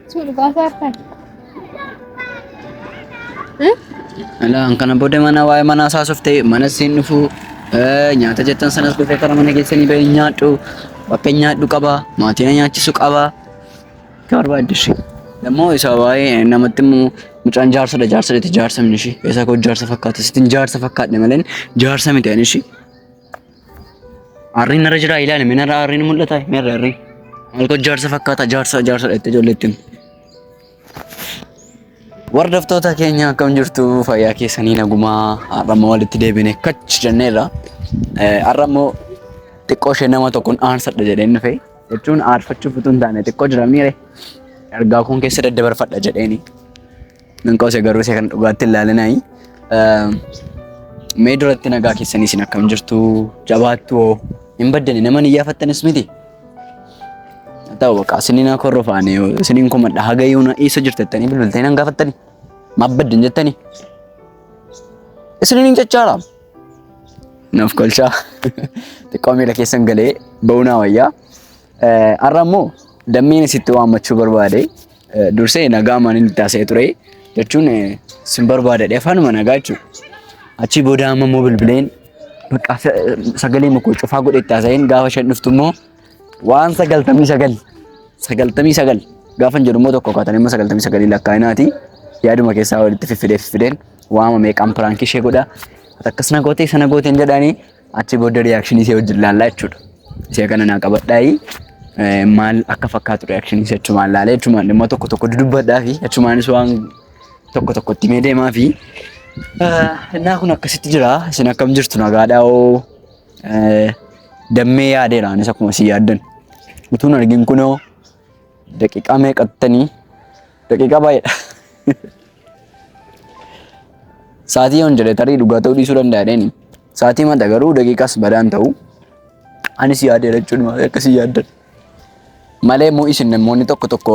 Sudah bahasa apa? Alaan kana booda mana waa'ee mana haasofte mana siin dhufu nyaata jettan sanas dhufee karaa mana keessanii bahee nyaadhu bakka nyaadhu qaba maatiin nyaachisu qaba barbaaddishi ammoo isa waa'ee namatti immoo mucaan jaarsadha jaarsa miti ishee eessa koo jaarsa fakkaata sitin jaarsa fakkaadhe malee jaarsa miti ani ishee arriin irra jira ilaali mina irraa arriin mul'ata meerra arriin maal koo jaarsa fakkaata jaarsa itti ijoolleetti Wardaftoota keenya akkam jirtu fayyaa keessanii nagumaa har'ammoo walitti deebine kach jenneerra har'ammoo xiqqoo ishee nama tokkoon aarsadha jedheen dhufe jechuun aarfachuuf utuu hin taane xiqqoo jiramniire ergaa kun keessa daddabarfadha jedheeni minqoose garuu ishee kan dhugaatti ilaalinaayi mee duratti nagaa keessanii isin akkam jirtu jabaattu hin baddani nama ni iyyafattanis miti ta'u bakka isiniin akka horrofaane isiniin kumadha hagayyuuna isa jirtettanii bilbiltanii nan gaafattanii mabbaddan jettanii isiniin cachaara naaf kolchaa xiqqoo miila keessan galee ba'uunaa wayyaa har'a immoo dammeen isitti waammachuu barbaade dursee nagaa maaniin itti haasa'ee ture jechuun sin barbaadadhe afaanuma nagaa jechuudha achii booda amma immoo bilbileen bakka sagalee mukkoo cufaa godhe itti haasa'een gaafa shan dhuftu immoo waan 99 gaafan jedhu immoo tokko kaatan immoo 99 lakkaa'inaati yaaduma keessaa walitti fiffideen waama meeqaan piraankii ishee godha akkas na gootee sana gooteen jedhanii achi booda reakshinii ishee wajjin laallaa jechuudha ishee kana naa qabadhaayi maal akka fakkaatu reakshinii ishee jechumaan laalee jechumaan immoo tokko dudubbadhaa fi jechumaanis waan tokko itti mee deemaa fi innaa kun akkasitti jira isin akkam jirtu nagaadhaa'oo dammee yaadeeraanis akkuma si yaaddan utuun argin kunoo daqiiqaa meeqattanii daqiiqaa baay'eedha saatii yoon jedhe tarii dhugaa ta'uu dhiisuu danda'aadheeni saatii mata garuu daqiiqaas badaan ta'u anis yaadeera jechuudha akkasii yaaddan malee immoo isin namoonni tokko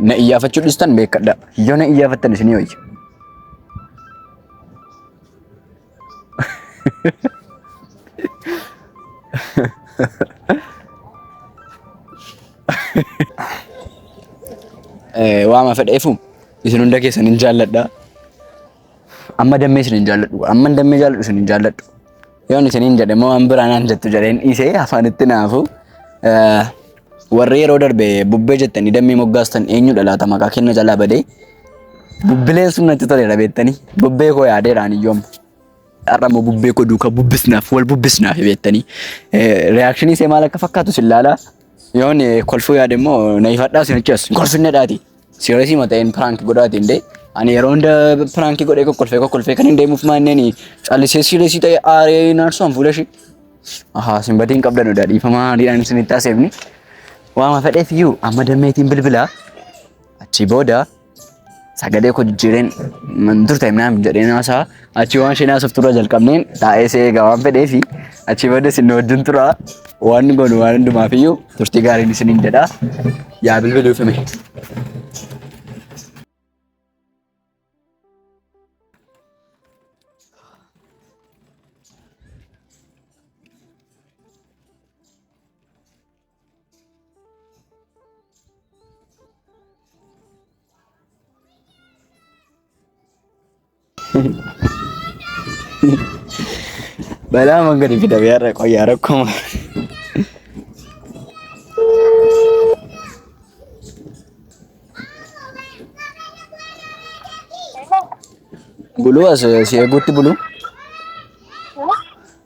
na iyyaafachuu dhistan beekadha yoo na iyyaafattan isinii wayya waama fedheefu isin hunda keessan hin jaalladha amma dammee isin hin jaalladhu amma dammee jaalladhu isin hin jaalladhu yoon isin hin jedhe moo waan biraan aan jettu jedheen dhiisee afaanitti naafu warri yeroo darbe bubbee jettanii dammee moggaastan eenyudha laata maqaa kenna jalaa badee bubbileen sun natti toleera beettanii bubbee koo yaadeeraan iyyooma har'ammoo bubbee koo duukaa bubbisnaaf wal bubbisnaaf beettanii reakshinii ishee maal akka fakkaatu sin laalaa yoon kolfuu yaade immoo na ifadhaa isin achi as kolfinne dhaati sireesii mata'een piraanki godhaati indee ani yeroo hunda piraanki godhee kokkolfee kan hin deemuuf maanneen callisee sireesii ta'e aaree naarsuun fuula ishee sin badii hin qabdan odaa dhiifamaa adiidhaan isin itti haasefni waama fedheef iyyuu amma dammeetiin bilbilaa achi booda sagalee koo jijjiireen turte minaan jedheen haasaa achi waan isheen haasoftu dura jalqabneen taa'ee see egaa waan fedheefi achi booda isin wajjin tura waan goonu waan hundumaaf iyyuu turtii gaariin isiniin jedha yaa bilbiluuf hime. Balaa mangga di biar kok ya rekam. Bulu si egutti bulu.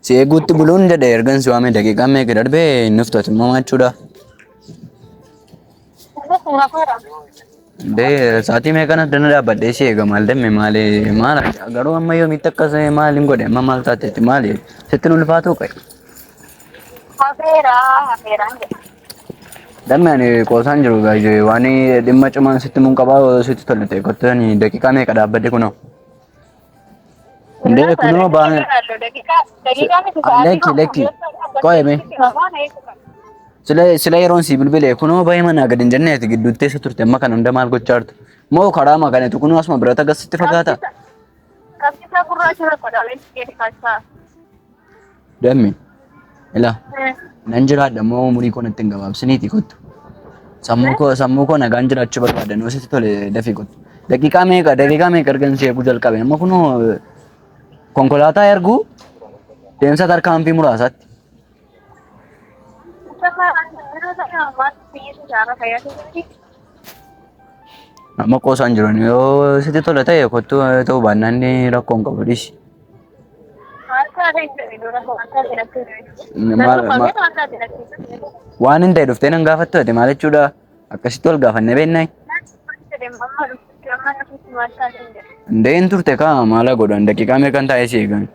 Si egutti buluun jedhe ergan si waame daqiiqaa meeqa darbe nuftooti mama jechuudha. Dee saatii meeqan addana dhaabbadhee si eega maal damme maali maal garuu amma yoomitti akkas maaliin godhe amma maal taateetti maali sitti ulfaatu qae. Hafeeraan jedha. Damme ani qoosaan jiru gaajee waan dhimma cimaan sitti mun qabaa sitti tolite kottanii daqiiqaa meeqa dhaabbadde kunoo. Dee kunoo baane. Lekki qo'eme. Sila yeroon si bilbilee kunoo baay'ee manaa gadi hin jenneeti gidduutti teessa turte amma kana hunda maal gochaa jirtu moo karaa makaneetu kunoo asuma birata gasitti fagaata. Kaffisa gurraacha tokko dhaabee keessa kaachaa. Dammi ilaa nan jiraadha moo umurii koo natti hin gabaabsiniiti kottu sammuu koo nagaan jiraachuu barbaadan hoositti tole dafii qotu. Daqiiqaa meeqa argan seequu jalqabe amma kunoo konkolaataa erguu deemsa tarkaanfii muraasaatti. Amma qoosaan jiran yoo sitti tola ta'e kottuu ta'uu baannaan rakkoon qabu dhiisi. Waan hin ta'e dhuftee nan gaafattu ati maal jechuudha akkasitti ol gaafanne beennaa. Ndee hin turte kaa maala godhan daqiiqaa meeqan taa'ee si eegan.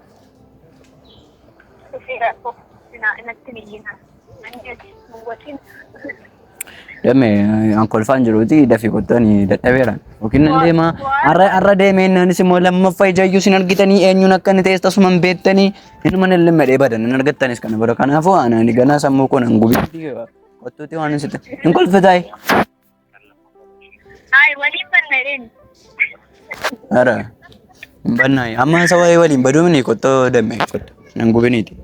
Dame ankolfaan jiruuti dafii qottanii dadhabeeran yookiin nan deema har'a deemeen anis immoo lammaffaa ijaayyuu sin argitanii eenyuun akka inni ta'es tasumaan beektanii inuma nan lammadhee badan nan argattanis kana bada kanaafuu ani ganaa sammuu koo nan gubitti qottuuti waan sitti hin kolfitaay. Waliin bannadeen. Ara bannaay amma isa waliin baduumni qottoo dammee qottu nan gubiniiti.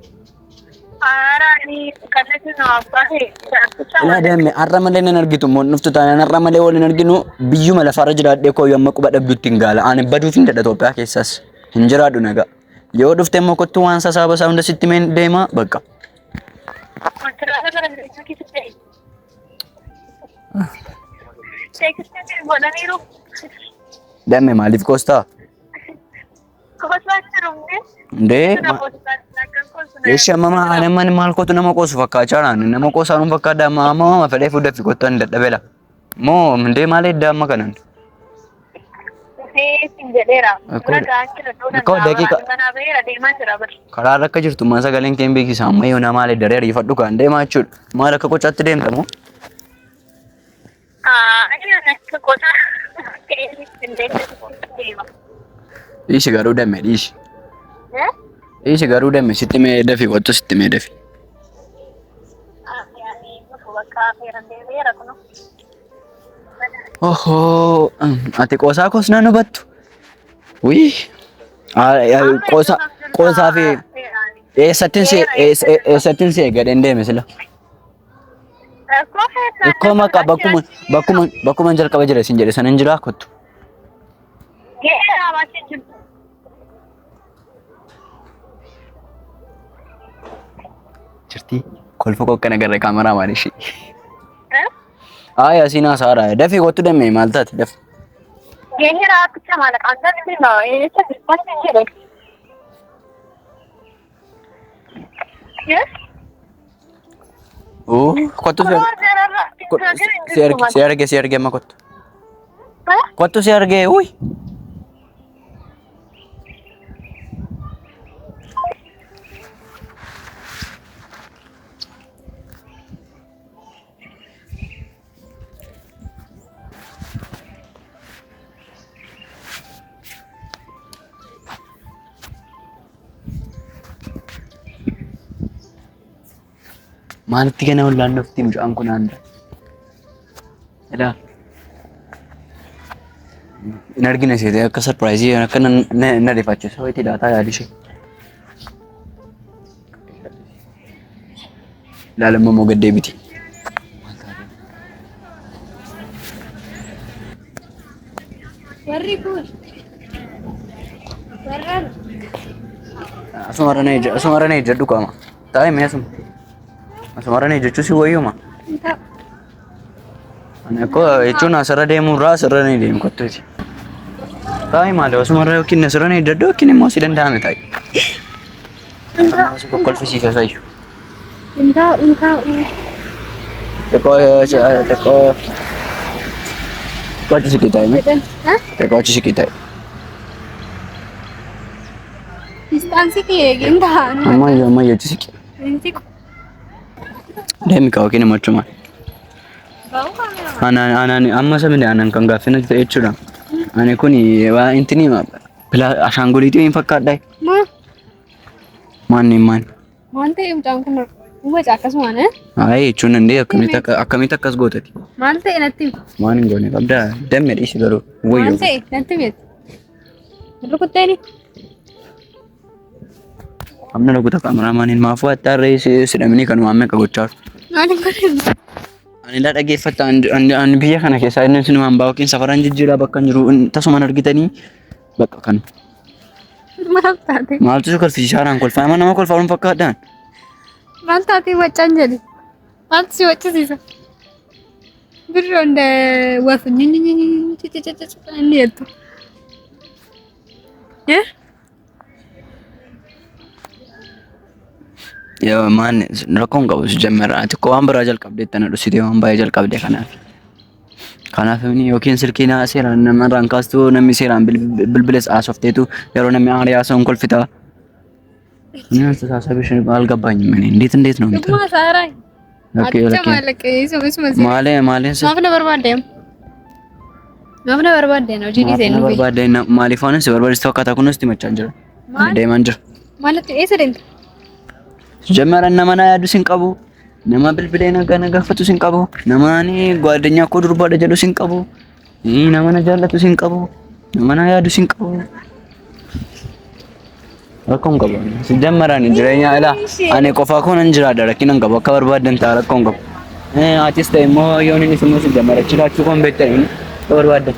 Ila deemme har'a malee nan argitu moo nuftu taanaan har'a malee waliin arginu biyyuma lafarra jiraadhee koo amma quba dhabduutti hin gaala ani baduuf hin dadha Itoophiyaa keessas hin jiraadhu nagaa yoo dhufte immoo kottu waan sasaaba isaa hunda sitti meen deema bakka. Deemme maaliif koostaa? Ndee Eesha mama anemman maal kootu nama qoosu fakkaachaan nama qoosaan fakkaadha amma fedhee fuudhee fi kottan dadhabela moo ndee maal edda amma kanan karaa akka jirtu maa sagaleen keen beeksisa amma yoo na maal edda reerifadhu kan deemaa jechuudha maal akka qocaatti deemtamu dhiisi garuu damme dhiisi. Isi garuu damme sitti mee dafi qottu sitti mee dafi. Oho ati qoosaa koos naan hubattu. Wii qoosaa fi eessattiin see gadheen deeme sila. Ikkoo maqaa bakkuma jalqaba jira isin jedhe sana hin jiraa kottu. Jirti kolfa kokkana garee kaameraa maal ishee. Aya sinaa saara dafii kottu dammee maal taate daf. Geenyeera akka maal qaansan bilma eessa bilbaan jedhe. Yes. Oh kottu si arge amma kottu. Kottu si arge uy. Maalitti gana wallaan dhufti mucaan kun aanda. Ila in argina seetee akka sarpiraayizii akka na rifachiisa wayitii daataa yaadishee. Ilaalammoo moo gaddee biti. Warri kun warraan asuma ranee jedhu qaama taa'ee mee asuma. Asuma ranee jechuun si wayyuma. Ani akkoo jechuun asirra deemuu irraa asirra ni deemu kottuuti. Taa'ee maali asuma irra yookiin asirra ni daddu yookiin immoo si danda'ame taa'e. Asuma kokkolfisiisa sayyu. Intaa. Tekoo achi siqii taa'e. Tekoo achi siqii taa'e. Distaansi eegin taa'an. Ammayyo achi siqii. Deemi kaa yookiin immoo achuma. Anaan amma sabni anaan kan gaaffinatti ta'e jechuudha. Ani kun waa intini ashaangoliitii hin fakkaadhaa. Maani. Waan ta'e mucaan kun waca akkasumaan Ayi jechuun dandee akkamitti akkas gootati. maal ta'e natti Waan hin goone qabdaa damme dhiisi garuu wayyoo. maal ta'e natti beektu. Rukutteeni. Amna laguta kaameraamaaniin maafuu attaarree sidhamanii kanuma amma akka gochaa jiru. Maaliin godhe? Ani la dhaggeeffata an biyya kana keessa inni sun hambaa yookiin safaraan jijjiiraa bakka jiru tasumaan argitanii bakka kan. Maal taate? Maaltu su kolfiishaaraan kolfaa nama kolfaa dhuun fakkaadhaan. Maal taate waccaan jedhi? Maaltu si waccisiisa? Birroo nda wafu inni jettu. Yoo maan rakkoon qabu jemmera ati ko waan biraa jalqabdee tana dhusitee waan baay'ee jalqabdee kanaaf. Kanaaf inni yookiin silkii naa seeraan namarraan kaastuu namni seeraan bilbilees haasofteetu yeroo namni aarii haasa'uun kolfitaa. Inni አስተሳሰብሽ አልገባኝም። እኔ እንዴት ነው የምትለው? Dhuguma saaraa. Okay, Acha okay. maallaqee isuma si. Maalee Maaf na barbaaddeem? Maaf na barbaaddeem hojii dhiisee nuuf. barbaadeen maaliifaanis barbaadistoo akkaataa kunis itti machaa jira. Deemaan jira. Maalitti eessa deemta? Jemmara nama na yaadu sin qabu. Nama bilbilee nagaa nagaafatu sin qabu. Nama ni ጓደኛ እኮ durbaadha jedhu sin qabu. Nama na jaallatu sin qabu. Nama na yaadu sin qabu. Rakkoon qabu. Jemmaraan jireenya ilaa ani qofaa koon hin jiraadha rakkin hin qabu akka barbaadan ta'a rakkoon qabu. Atis ta'e immoo yoon inni simmoo si jammara jiraachuu koon beektanii akka barbaadan.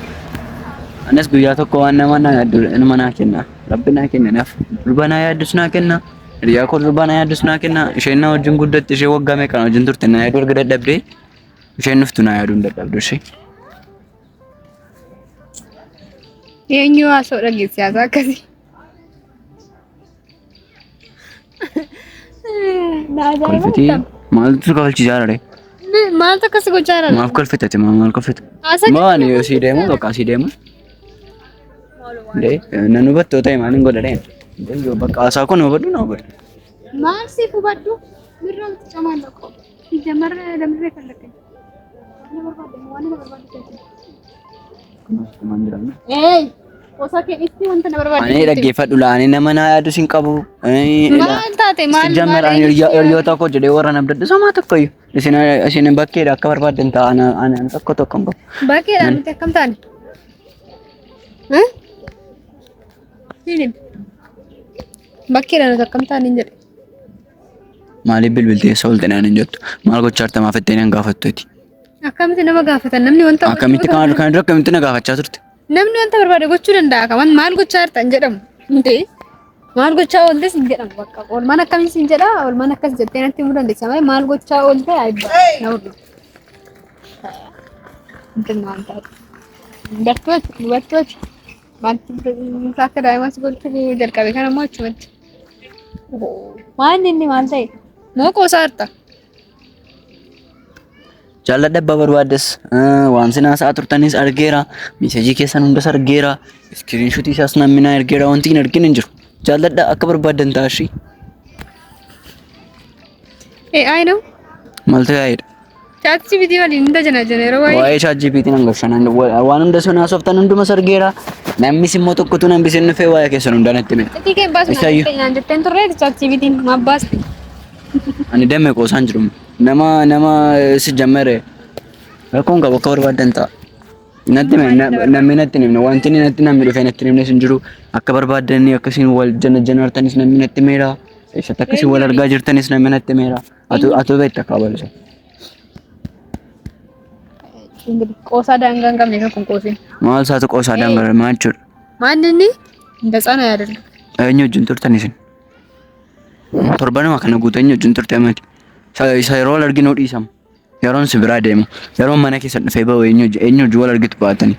Anas guyyaa tokko waan nama na yaaddu nama naa kenna. Rabbi naa kennaaf. Durba naa yaaddus naa kenna. Hiriyaa koo durba naa yaaddus naa kenna. Isheen na wajjin guddatti ishee waggaa meeqaan wajjin turte naa yaaduu erga dadhabdee isheen nuftu naa yaaduu hin dadhabdu ishee. Eenyu haasa'u dhageessisaa akkasii? Kolfitii maaltu kolfiisaa jira? Maaltu akkas gochaa jira? Maaf kolfitati maal kolfitu? Maani yoo si deemu bakka si deemu. Nan hubattoo ta'e maaliin godha dheen? Bakka haasaa kun hubadhu na hubadhu. Maal siif hubadhu? Mirraan camaan lakkoo. Jamarra lammirree kan lakkee. Waan na barbaadde. Eey! Osaa kee itti wanta na barbaadde. Ani dhaggeeffadhu laanii nama na yaadu sin qabu. Maal taate maal? Jammer ani hiriyoota koo jedhee warra nabdadde somaa tokko iyyuu. Isin bakkeedha akka barbaaddan ta'a ani tokko hin qabu. Bakkeedhaan nuti akkam taane? Bakkeedhaan nuti akkam taane hin jedhe. Maaliif bilbiltee isa ooltee naan hin jettu? Maal gochaa jirta maaf ettee naan gaafattuuti? Akkamitti nama gaafatan namni wanta Akkamitti kan dura akkamitti na gaafachaa turte? namni wanta barbaade gochuu danda'a kan maal gochaa jirta hin jedhamu. Maal gochaa ooltes hin jedhamu bakka. Oolmaan akkamitti hin jedha oolmaan akkas jettee natti himuu dandeessa malee maal gochaa oolte ayibbaa na hurdu. Dubartooti akka daa'imaas gochuu jalqabe kan ammoo achumatti. Waan inni maal ta'e moo qoosaa jirta? Jaalladha abbaa barbaaddes waan sinaa sa'a turtanis argeera. Meesejii keessan hundas argeera. Iskiriinshuutii isaas namni naa ergeera. Wanti hin argin hin jiru. Jaalladha akka barbaadan taashii. AI ነው Maaltu yaa'edha? ChatGPT waliin hunda jana Waa'ee ChatGPT nan gashanan waan hunda sun haasoftan hundumas argeera. Namnis immoo tokkotu nan bisin dhufee waa'ee keessan hundaan itti hime. Ati kee baas naan jetteen turre ChatGPT mabbaas. Ani damee qoosaan jiru. Nama si jammere. Rakkoon qabu akka barbaadan ta'a. Namni natti himne wanti namni dhufee natti himne sin jiru akka barbaadanii akkasiin wal janaartanis namni natti himeera. Eessatti akkasiin wal argaa jirtanis namni natti himeera. Atu beekta akka abalisa. Qoosaa daangaa hin qabne kan qoosiin. Maal isaatu qoosaa daangaa maal jechuudha? Maal inni እንደ ህፃን አይደለም። Eenyu wajjin turtan isin? Torbanuma kana guutuu eenyu wajjin turte mati? Isa yeroo wal arginu dhiisamu. Yeroon si biraa deemu. Yeroon mana keessa dhufee bahu eenyu wajjin wal argitu baatanii.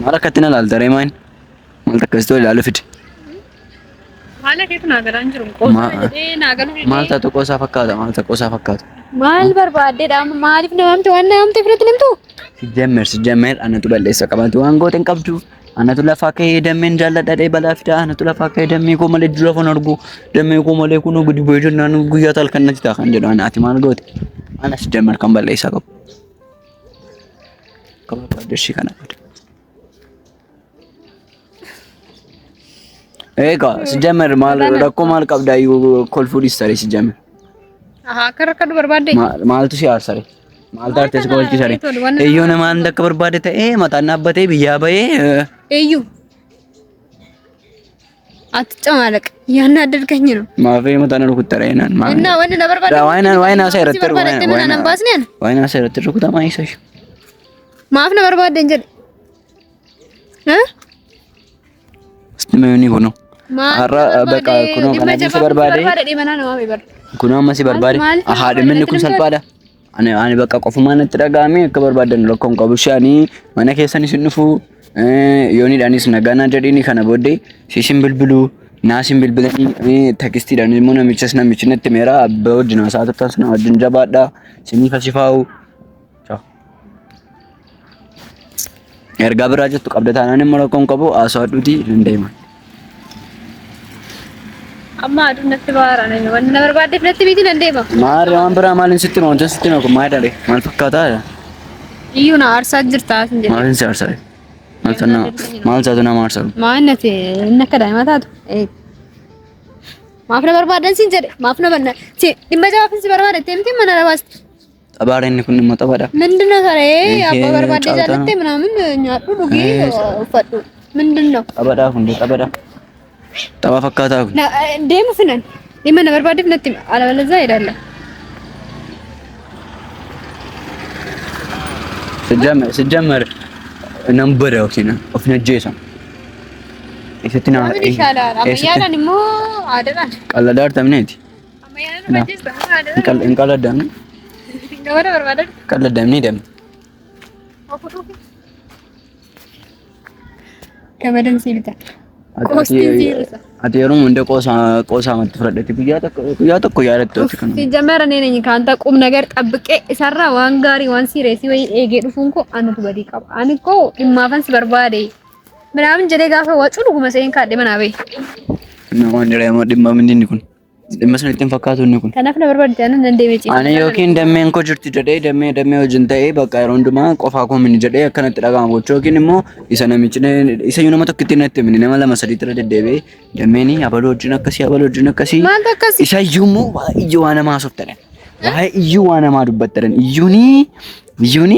Maal akkatti na ilaalta reemaan? Maal takkasitti wal ilaalu fide? Haala keetu naa galaan jiru. Qoosaa jedhee naa galuu Maal taatu qoosaa fakkaata? Maal taatu qoosaa fakkaata? Maal barbaaddeedha? Maaliif namamte waan namamte filatin himtu? Sijammer anatu balleessa qabatu waan goote hin qabdu. Anatu lafaa ka'ee dammeen jaalladha dhee balaa fidaa. Anatu lafaa ka'ee dammee koo malee dura foon argu. Dammee koo malee kunoo gadi bu'ee jennaan guyyaa talkan natti ta'a kan jedhu ati maal goote? Ana sijammer kan balleessaa qabu. Qaba baaddeeshii kana godhe. Egaa sijammer maal rakkoo maal qabdaa iyyuu kolfuu dhiistare sijammer. Akka rakkadhu barbaadde? Maaltu si aarsare? Maal taartees goolchisare? Eeyyoo namaan akka barbaade ta'ee mataan dhaabbatee biyyaa bahee. Eeyyuu. አትጨማለቅ። ያናደድከኝ ነው። ማፌ መጣነ ነው ኩተራይናን ማ እና ወንድ ነበር ባለ ዋይና ሰረተር ዋይና ሰረተር ኩታ ማይሰሽ ማፍ ነበር ባደ እንጀ ስትመኒ ሆኖ አራ በቃ ኩኖ ከናጂ በርባዴ ኩኖ ማሲ በርባዴ አሃደ ምን ኩን ሰልባዳ አኔ በቃ ቆፉማን ተደጋሚ ከበርባደን ለኮን ቆብሻኒ ማነ ከሰኒ ሲንፉ ዮኒ ዳኒስ ነጋና ጀዲኒ ከነ ቦዴ ሲሽን ብልብሉ ናሲን ብልብለኒ ተክስቲ ዳኒ ሞነ ሚቸስና ሚችነት ሜራ በወድ ነው ሳተታስ ነው ወድን ጀባዳ ሲኒ ፈሲፋው ቻው ኤርጋ ብራጀቱ ቀብደታናን ሞለኮን ቆቦ አሳዱዲ እንደይማ አማ አዱነት ባራ ነኝ ወን ነበር ባደ ፍለት ቢቲን እንደይማ ማርያም ብራ ማልን ስትኖ እንተ ስትኖ ማይዳለ ማልፈካታ ይዩና አርሳ ጅርታስ እንዴ ማልን ሲያርሳ ማልተና ማልዛቱና ማርሳሉ ማነቴ እነከዳ ማታቱ ማፍነ በርባደን ሲንጀደ ማፍነ በነ ሲ ዲመጃ ፍንስ በርባደ ተምቲ መነራባስ ጠባረን ኩን መጠባዳ ምንድነው ታሬ አባ በርባደ ጃለተ ምናምን ኛዱ ዱጊ ፈዱ ምንድነው ጠባዳ ሁንዴ ጠባዳ ጠባ ፈካታ ሁን ደም ፍነን ዲመነ በርባደ ፍነት አለበለዛ ይዳለ ስጀመር ነምበር ኦኬና ኦፍነጄሳ እሰትና ይሻላል አመያላን ሞ አደራን ቀለዳር ተምኔት አመያላን መጀስ በአደራ እንቀለዳም ወደ በርባደ ቀለዳም ነደም ከመደን ሲልታ አቴሩም እንደ ቆሳ መትፈረደት ብያታ እኮ ያለጥኩት ከነ ሲጀመር እኔ ነኝ ካንተ ቁም ነገር ጠብቄ እሰራ ዋንጋሪ ዋን ሲሪየስ ወይ ኤጌ ዱፉንኮ አንቱ በዲቃ አንኮ ኢማፈንስ በርባዴ ምናምን ጀሌ ጋፈ ወጩ ዱጉ መሰይን ካደ መናበይ እና ወንደራ ማድማ ምንድን ይኩን መስለኝ ፈካቱ ንኩን ከነፍነ በርባዴ ያንን እንደ ሜጪ አኔ ዮኪን ደሜን ኮ ጅርቲ ጀዴ ደሜ ወጅንታዬ በቃ ሮንዱማ ቆፋ ኮ ምን ጀዴ ከነጥ ዳጋሞቾ ግን ሞ ይሰነሚጭነ ይሰዩነ መተክቲነት ምን ነማላ መሰዲ ተረደደቤ ደሜኒ አበሎጅነከሲ ማንተከሲ ይሰዩሙ ይዋነ ማሶፍተነ ዋይ ይዋነ ማዱበተረን ይዩኒ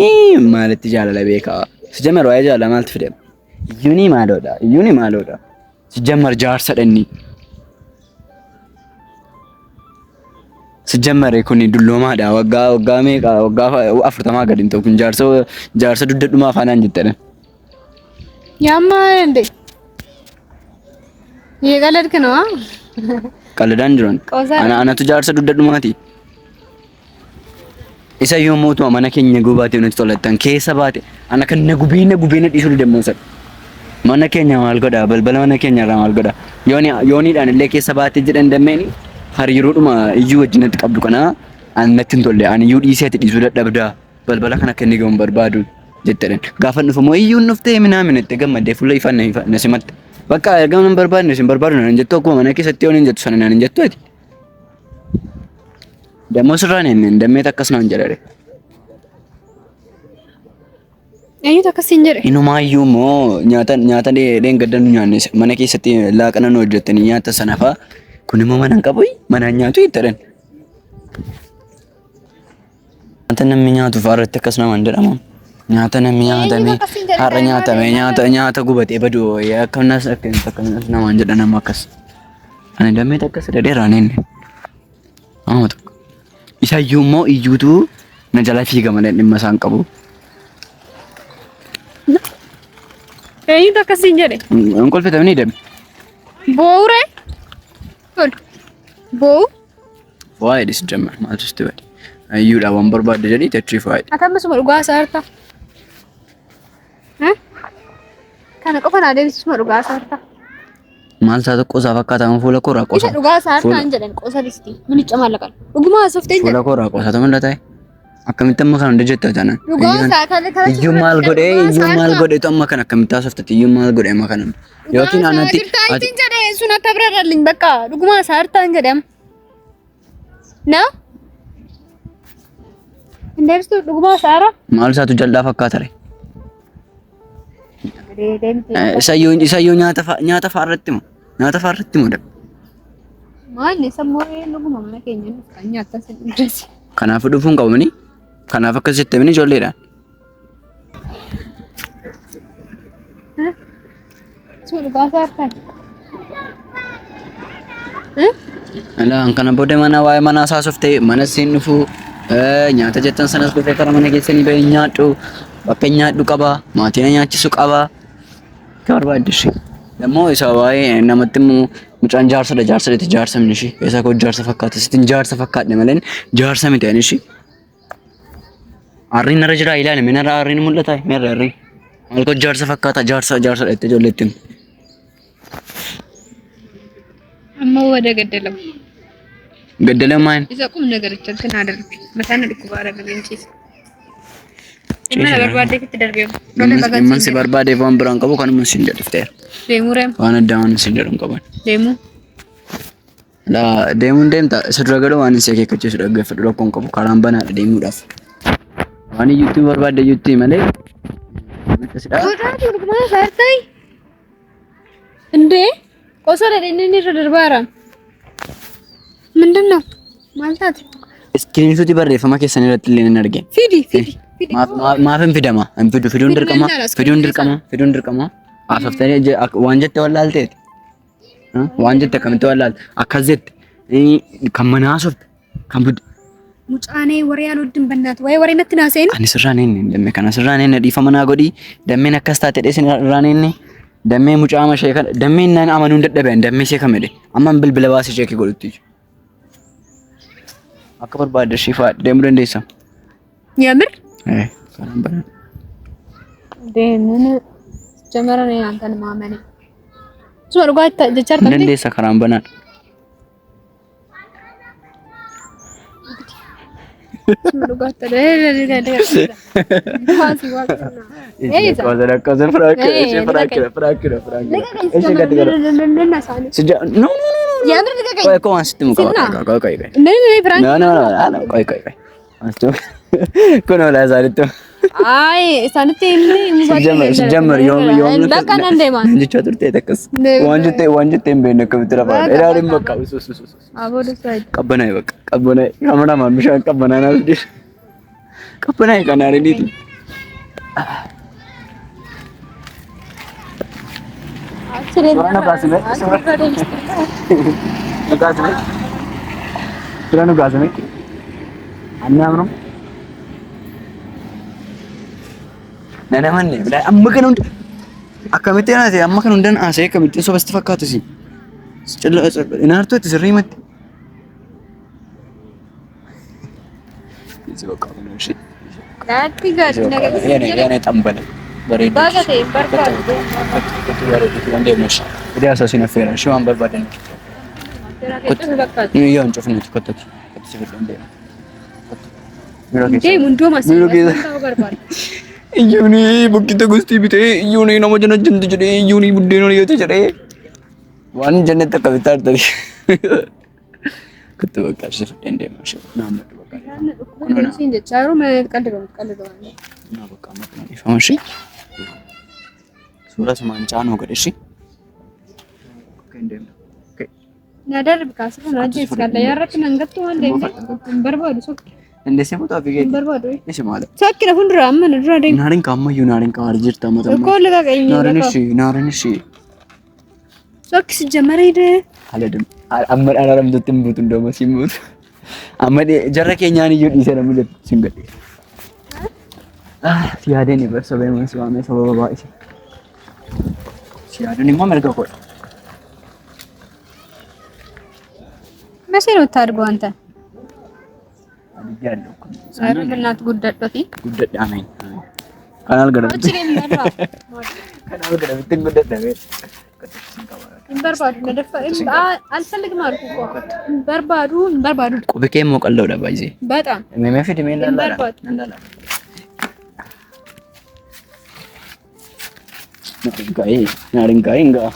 ማለት ይጃለ ለቤካ ሲጀመር ዋይ ይጃለ ማለት ፍደም ይዩኒ ማሎዳ ሲጀመር ጃርሰደኒ ሲጀመር ኩኒ ዱሎማዳ ወጋ ሜቃ ወጋ አፍርተማ ገድንተው ኩን ጃርሶ ዱደዱማ ፋናን ጅተነ ያማ እንዴ የቀለድክ ነው ቀለዳን ጅሮን አናቱ ጃርሶ ዱደዱማቲ ኢሳዩ ሞቱ ማነከኝ ጉባቴ ነው ተለተን ከሰባቴ አና ከነ ጉቢነ ዲሱ ደሞሰ ማነከኛ ማልጎዳ በልበለ ማነከኛ ማልጎዳ ዮኒ ዳን ለከ ሰባቴ ጅደ እንደመኒ hariiroodhuma iyyuu wajjin itti qabdu kana annatti hin tolle ani iyyuu dhiiseeti dhiisuu dadhabdaa balbala kana kenni gahuun barbaadu jettedhan gaafa dhufamoo iyyuu nuftee minaamin itti gammadee fuula ifaan na simatte bakka ergama nan barbaadne isin barbaadu nan jettu akkuma mana keessatti yoon hin jettu sana nan hin jettu ati dammoo sirraan hin dammeet akkas naan jedhare eenyutu akkas hin jedhe inumaayyuu moo nyaata dheengaddan nyaanne mana keessatti laaqana nu hojjettanii nyaata sanafaa kun immoo mana qabuy mana nyaatu ittadhan nyaata namni nyaatu faarratti akkas nama hin jedhamu nyaata namni nyaatame har'a nyaatame nyaata gubatee baduu akkanas nama hin jedhan amma akkas ani dammee akkas dhedheeraan inni amma tokko isayyuu immoo iyyuutu na jala fiiga malee dhimma isaan qabu eenyutu akkas hin jedhe እንቆልፈተምኒ ደም ቦውሬ ቦው ዋይ ዲስ ጀመር ማለት ስትበል አዩዳ ወንበር ባደ ጀዲ ተትሪፍ ዋይ አተምስ መርጓ ሳርታ ካነ ቆፈና ደብስ መርጓ ሳርታ ማልታ ተቆሳ ፈካታ መንፎለ ኮራ ቆሳ ዱጋ ሳርታ አንጀለን ቆሳ ዲስቲ ምን ይጨማለቃል ዱግማ ሶፍቴኝ ፎለ ኮራ ቆሳ ተመለታይ akkamitti amma kana hojjetta tanan iyyuu maal godhe to amma kana akkamitti softati iyyuu maal godhe amma kana yookiin anatti atin jade sun atabraralin bakka duguma sartan jedham na inderstu duguma sara maal saatu jalda fakkaatare isayyoo nyaata faarratti mo dab maal sammoo duguma mana keenya nyaata san dress kanaaf dhufuun qabani kanaaf akkas jettamini ijoolleedhaan Sudah bahasa apa? Ala an kana booda mana waa'ee mana haasofte mana siin dhufu nyaata jettan sanas dhufee karaa mana keessanii bahee nyaadhu bakka nyaadhu qaba maatiin nyaachisu qaba ka barbaaddishi dammoo isa waa'ee namatti immoo mucaan jaarsadha jaarsa minishi isa koo jaarsa fakkaata sitin jaarsa fakkaadhe malee jaarsa miti anishi arriin narra jira ilaali minarra arriin mul'ata mirra arrii maal koo jaarsa fakkaata jaarsa dhette ijoolleetti amma ወደ ገደለው ገደለው ማን isa ቁም ነገር እንትን አደረግ መታነ ልኩ ባረገ እንቺስ እና በርባዴ ፍት ደርቤው ምን ሲ በርባዴ ቫን ብራን ቀቡ ከነ ምን ሲንጀ ድፍተር ደሙረም ዋና ዳውን ሲንጀ ደም ቀቡ ደሙ ላ ደሙ እንደምታ ስድረገለው ዋን ሲያከ ከቸ ስደገ ፍድሮ ኮን ቀቡ ካራምባና ደሙ ዳፍ ዋን ዩቲዩብ በርባዴ ዩቲዩብ ማለ ምትስዳ ወዳቱ ልኩማ ሳርታይ እንዴ ቆሶለ ደነኒ ረደርባራ ምንድነው ማልታት ስክሪንሾት ይበረፈማ ከሰነ ለጥልን እናርገ ፊዲ ማፈን ፊደማ እንፍዱ ፊዱን ድርቀማ አፈፍተኔ ዋንጀት ወላልቴ ዋንጀት ከመተ ወላል አካዘት ከመናሶት ከምቡድ ሙጫኔ ወሬ ያልወድም በእናት ወይ ወሬ ነትናሰይን አኒ ስራኔን እንደም ከና ስራኔን ዲፈመና ጎዲ ደሜን አከስታተ ደስን ራኔን ደሜ ሙጫማ ሸይከ ደሜን ነን አመኑ እንደደበ ደሜ ሸከመደ አማን ብልብለባስ ሸኪ ጎልቲ አከበር ባደ ሺፋ ደምረ እንደይሳ የምር ሰላም በላ ደምን ጀመረ ነው አንተን ማመኔ ሱር ጓታ ጀቻርታ እንደይሳ ከራም በና ሱር ጓታ ለለለለ ፋሲ ዋቅና ኤዛ ኮዘር ፍራክ እሺ ገድገረ ስጃ ኖ የምር ልቀቀኝ ቆይ ቆይ አንስትም ቆይ ኮኖ ላዛሪቶ አይ ሳንቴ ሲጀመር የሆነ በቃ እንደማ እንጂ ቻቱርቴ ተከስ ዋንጀቴ በእነ ከብትራ ባለ እራሪም በቃ አቦዶ ሳይድ ቀበናይ በቃ ቀበናይ ካሜራ ማምሻ ቀበናና ነው ቀበናይ ካናሪ ዲት Suara gasme. Suara gasme. Anna amno. Nana manne. Bila amma kan und. Akkamite na se amma kan undan ase kamite so basti fakkatu si. Challa inarto tisrimat. Izo kamno shi. Datti gat naga. Yana tambal. Bareedu. Baagate barbaadu. Kutu bareedu kan deemus. Idaa asaasina feera shiwaan barbaadan. Yoon cufnuti kottati. Kottisi fidan deema. Deemu ndoo masii barbaadu. Iyyuuni bukkita gustii bitee iyyuuni nama jana janti jedhee iyyuuni buddeena dhiyooti jedhee waan jannatti akka bitaa artati. Kutu bakka si fidan deema shiwa naannoo bakka. Kun siin jechaaru qalladoo. Naa bakka amma kana dhiifama shi. Suuraa sumaan caanoo godhe shi. Nadar bikaasa kana ajjees kalla yaarratti nangattu waan deemne barbaadu sokki. Indesee mutaa fi gadi. Barbaadu. Isi maala. Sokki na fuuldura amma na dura deemu. Naarin kaammayyuu naarin kaawar jirta mata. Koolli qaqeenye. Naarin ishee. Sokki si jammaree. Haladum. Amma dhaaramtutti hin buutu ndoo masii buutu. Amma jarra keenyaan iyyuu dhiisee namni jettu sin gadhe. Siyaadeen ibarsa beeman si waamee sababa baay'ise. Siyaadeen immoo mirga godha. Masii nutti argu wanta. Adii yaaddu kun. Saayirri bilnaat guddadhoti. Guddadha ameen. Kanaal gadhamte. Hojii deemu irraa. Kanaal gadhamte guddadha ameen. Barbaadu na dafa alፈልግም አልኩ እኮ barbaadu Qubi kee immoo qal'oodha baay'ee. በጣም Mee fidi mee lallaadha. Naarin kaa'ee ngaa.